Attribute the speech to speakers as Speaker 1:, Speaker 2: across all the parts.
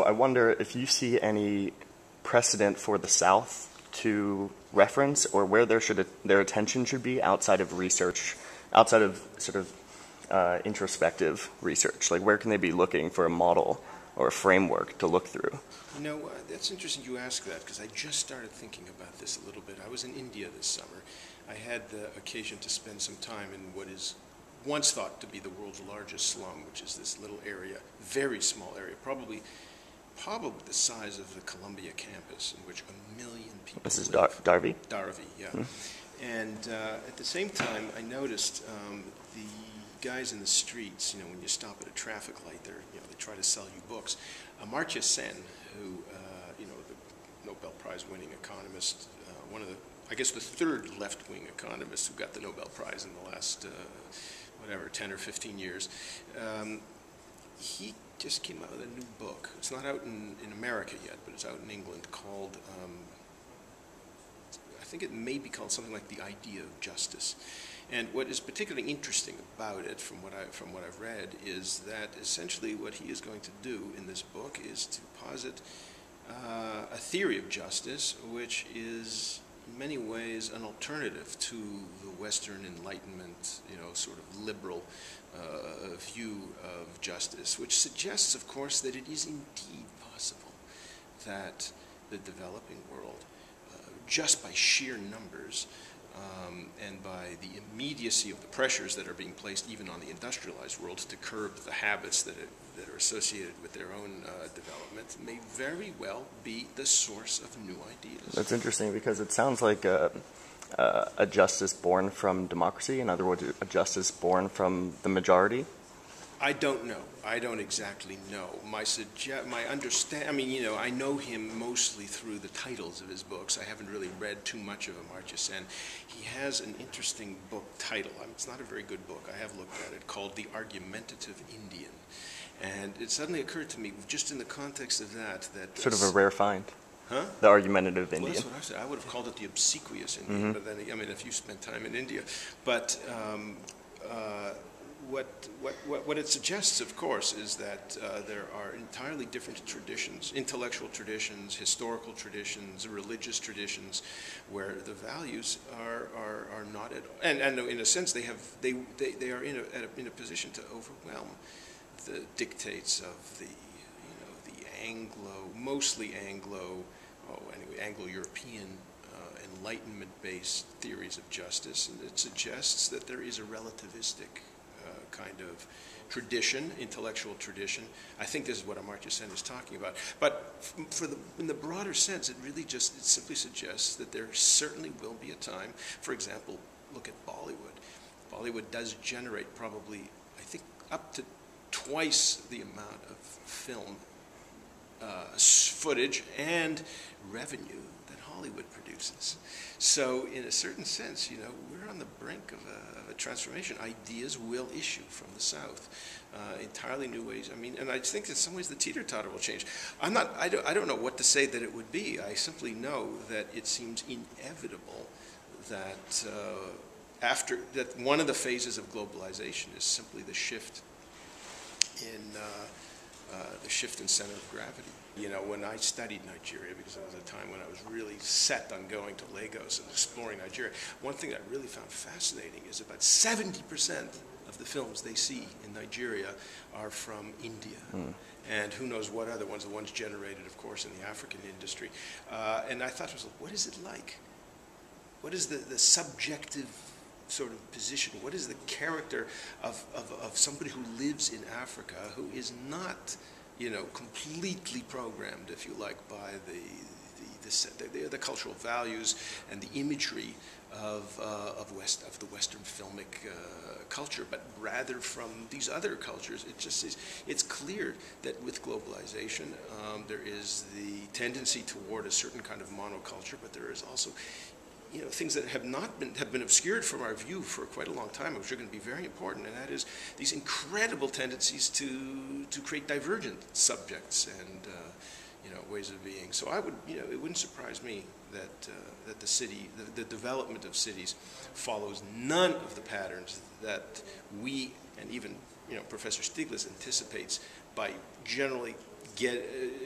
Speaker 1: I wonder if you see any precedent for the South to reference, or where their attention should be outside of research, outside of sort of introspective research. Like, where can they be looking for a model or a framework to look through?
Speaker 2: You know, that's interesting you ask that, because I just started thinking about this a little bit. I was in India this summer. I had the occasion to spend some time in what is once thought to be the world's largest slum, which is this little area, very small area, probably the size of the Columbia campus, in which 1 million people
Speaker 1: This is
Speaker 2: live.
Speaker 1: Darby?
Speaker 2: Darby, yeah. And at the same time, I noticed the guys in the streets, you know, when you stop at a traffic light, they try to sell you books. Amartya Sen, who, you know, the Nobel Prize winning economist, one of the, I guess the third left-wing economist who got the Nobel Prize in the last, 10 or 15 years, he just came out with a new book. It's not out in America yet, but it's out in England, called, I think it may be called something like The Idea of Justice. And what is particularly interesting about it, from what I've read, is that essentially what he is going to do in this book is to posit a theory of justice, which is in many ways an alternative to the Western Enlightenment, you know, sort of liberal view of justice, which suggests, of course, that it is indeed possible that the developing world, just by sheer numbers, and by the immediacy of the pressures that are being placed even on the industrialized world to curb the habits that are associated with their own development, may very well be the source of new ideas.
Speaker 1: That's interesting, because it sounds like a justice born from democracy. In other words, a justice born from the majority.
Speaker 2: I don't know. I don't exactly know. My understand. I mean, you know, I know him mostly through the titles of his books. I haven't really read too much of Amartya Sen. He has an interesting book title. It's not a very good book. I have looked at it, called The Argumentative Indian. And it suddenly occurred to me, just in the context of that
Speaker 1: sort of a rare find.
Speaker 2: Huh?
Speaker 1: The argumentative Indian.
Speaker 2: Well, that's what I said. I would have called it the obsequious Indian, but then, I mean, if you spent time in India. But what it suggests, of course, is that there are entirely different traditions, intellectual traditions, historical traditions, religious traditions, where the values are not at all, and in a sense they are in a position to overwhelm the dictates of the mostly Anglo-European Enlightenment-based theories of justice, and it suggests that there is a relativistic kind of tradition, intellectual tradition. I think this is what Amartya Sen is talking about. But in the broader sense, it simply suggests that there certainly will be a time. For example, look at Bollywood. Bollywood does generate probably, I think, up to twice the amount of film footage and revenue that Hollywood produces. So in a certain sense, you know, we're on the brink of a transformation. Ideas will issue from the South, entirely new ways. I mean, and I think in some ways the teeter-totter will change. I don't know what to say that it would be. I simply know that it seems inevitable that that one of the phases of globalization is simply the shift in center of gravity. You know, when I studied Nigeria, because it was a time when I was really set on going to Lagos and exploring Nigeria, one thing that I really found fascinating is about 70% of the films they see in Nigeria are from India. And who knows what other ones, the ones generated, of course, in the African industry. And I thought to myself, what is it like? What is the subjective sort of position? What is the character of somebody who lives in Africa, who is not, you know, completely programmed, if you like, by the cultural values and the imagery of the Western filmic culture, but rather from these other cultures? It's clear that with globalization, there is the tendency toward a certain kind of monoculture, but there is also, you know, things that have been obscured from our view for quite a long time, which are going to be very important, and that is these incredible tendencies to create divergent subjects and you know, ways of being. So it wouldn't surprise me that the development of cities follows none of the patterns that we, and even, you know, Professor Stiglitz anticipates, by generally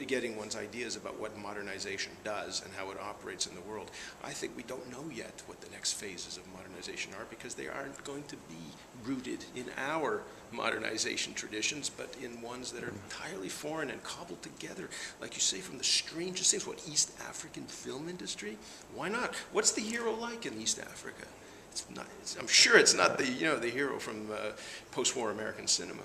Speaker 2: getting one's ideas about what modernization does and how it operates in the world. I think we don't know yet what the next phases of modernization are, because they aren't going to be rooted in our modernization traditions, but in ones that are entirely foreign and cobbled together, like you say, from the strangest things. What, East African film industry? Why not? What's the hero like in East Africa? I'm sure it's not the, the hero from post-war American cinema.